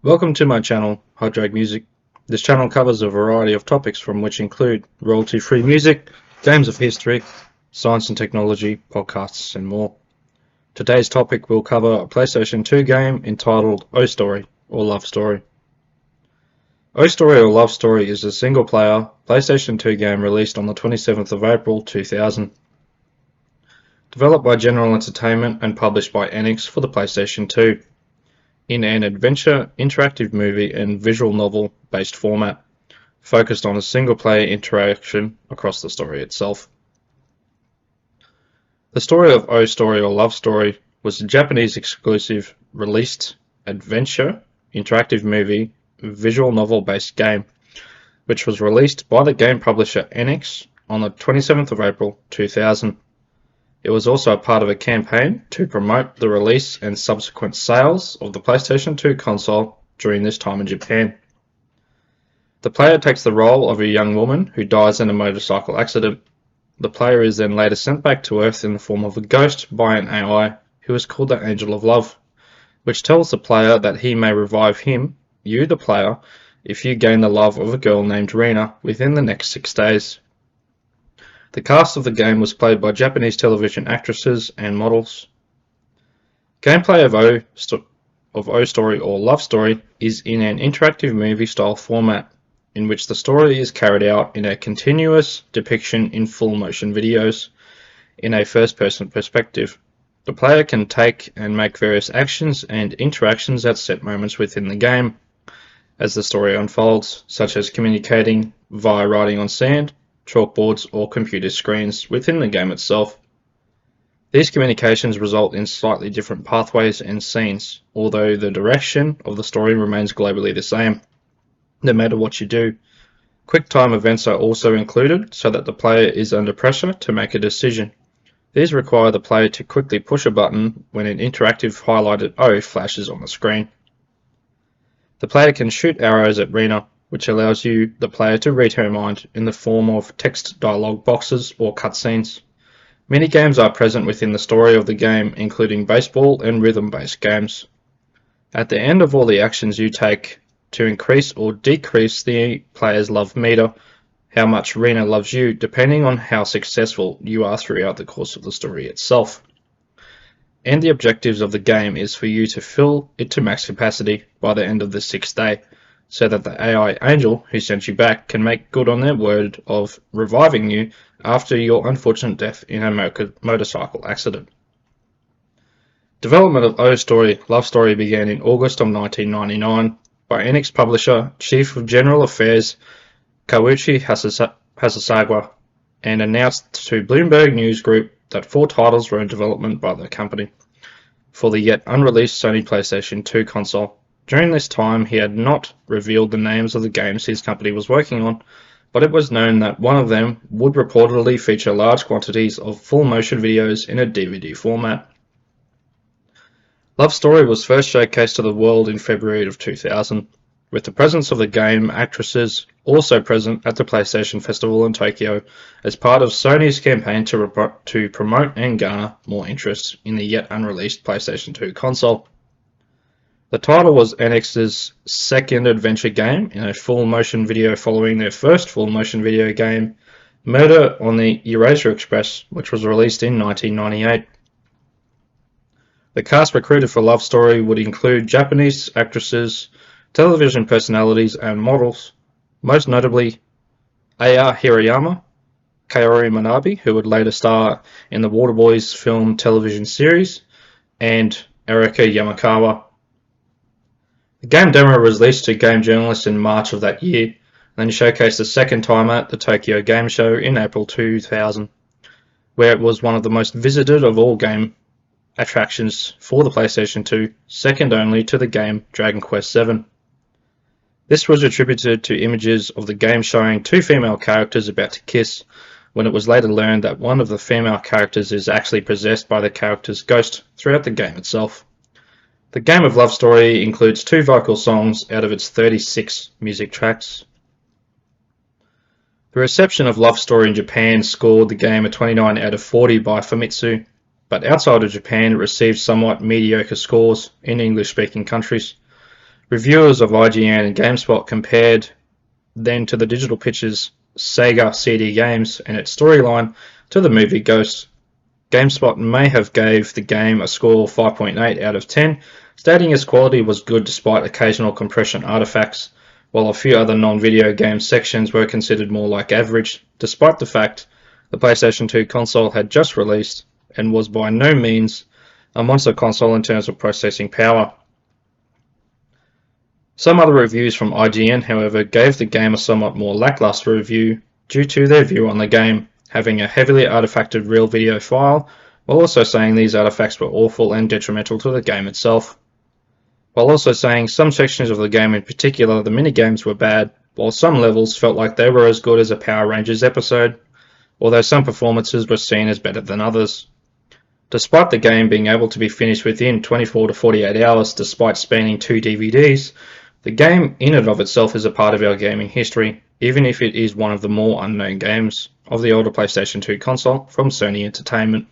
Welcome to my channel, Hydrag Music. This channel covers a variety of topics from which include royalty-free music, games of history, science and technology, podcasts and more. Today's topic will cover a PlayStation 2 game entitled O Story or Love Story. O Story or Love Story is a single-player PlayStation 2 game released on the 27th of April 2000. Developed by General Entertainment and published by Enix for the PlayStation 2. In an adventure, interactive movie and visual novel based format, focused on a single player interaction across the story itself. The story of O Story or Love Story was a Japanese exclusive released adventure, interactive movie, visual novel based game, which was released by the game publisher Enix on the 27th of April 2000. It was also a part of a campaign to promote the release and subsequent sales of the PlayStation 2 console during this time in Japan. The player takes the role of a young woman who dies in a motorcycle accident. The player is then later sent back to Earth in the form of a ghost by an AI who is called the Angel of Love, which tells the player that he may revive him, you the player, if you gain the love of a girl named Rina within the next 6 days. The cast of the game was played by Japanese television actresses and models. Gameplay of O Story or Love Story is in an interactive movie style format, in which the story is carried out in a continuous depiction in full motion videos, in a first person perspective. The player can take and make various actions and interactions at set moments within the game, as the story unfolds, such as communicating via writing on sand, chalkboards or computer screens within the game itself. These communications result in slightly different pathways and scenes, although the direction of the story remains globally the same, no matter what you do. Quick time events are also included so that the player is under pressure to make a decision. These require the player to quickly push a button when an interactive highlighted O flashes on the screen. The player can shoot arrows at Rina, which allows you, the player, to read her mind in the form of text dialogue boxes or cutscenes. Many games are present within the story of the game, including baseball and rhythm-based games. At the end of all the actions you take to increase or decrease the player's love meter, how much Rina loves you, depending on how successful you are throughout the course of the story itself. And the objectives of the game is for you to fill it to max capacity by the end of the 6th day, so that the AI angel who sent you back can make good on their word of reviving you after your unfortunate death in a motorcycle accident. Development of O Story Love Story began in August of 1999 by Enix publisher Chief of General Affairs Koichi Hasegawa, and announced to Bloomberg News Group that 4 titles were in development by the company for the yet unreleased Sony PlayStation 2 console. During this time, he had not revealed the names of the games his company was working on, but it was known that one of them would reportedly feature large quantities of full motion videos in a DVD format. Love Story was first showcased to the world in February of 2000, with the presence of the game actresses also present at the PlayStation Festival in Tokyo as part of Sony's campaign to promote and garner more interest in the yet unreleased PlayStation 2 console. The title was Enix's second adventure game in a full motion video following their first full motion video game, Murder on the Eurasia Express, which was released in 1998. The cast recruited for Love Story would include Japanese actresses, television personalities and models, most notably Aya Hirayama, Kaori Manabe, who would later star in the Waterboys film television series, and Erika Yamakawa. The game demo was released to game journalists in March of that year, and then showcased a second time at the Tokyo Game Show in April 2000, where it was one of the most visited of all game attractions for the PlayStation 2, second only to the game Dragon Quest VII. This was attributed to images of the game showing 2 female characters about to kiss, when it was later learned that one of the female characters is actually possessed by the character's ghost throughout the game itself. The game of Love Story includes 2 vocal songs out of its 36 music tracks. The reception of Love Story in Japan scored the game a 29 out of 40 by Famitsu, but outside of Japan it received somewhat mediocre scores in English-speaking countries. Reviewers of IGN and GameSpot compared then to the digital pictures Sega CD games and its storyline to the movie Ghost. GameSpot may have gave the game a score of 5.8 out of 10, stating its quality was good despite occasional compression artifacts, while a few other non-video game sections were considered more like average, despite the fact the PlayStation 2 console had just released and was by no means a monster console in terms of processing power. Some other reviews from IGN, however, gave the game a somewhat more lackluster review due to their view on the game having a heavily artifacted real video file, while also saying these artifacts were awful and detrimental to the game itself. While also saying some sections of the game, in particular the minigames, were bad, while some levels felt like they were as good as a Power Rangers episode, although some performances were seen as better than others. Despite the game being able to be finished within 24 to 48 hours despite spanning 2 DVDs, the game in and of itself is a part of our gaming history, even if it is one of the more unknown games of the older PlayStation 2 console from Sony Entertainment.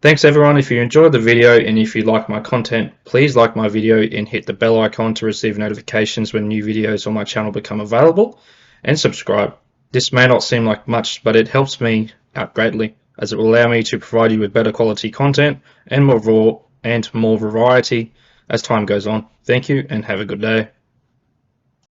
Thanks everyone. If you enjoyed the video and if you like my content, please like my video and hit the bell icon to receive notifications when new videos on my channel become available, and subscribe. This may not seem like much, but it helps me out greatly, as it will allow me to provide you with better quality content and more variety as time goes on. Thank you and have a good day.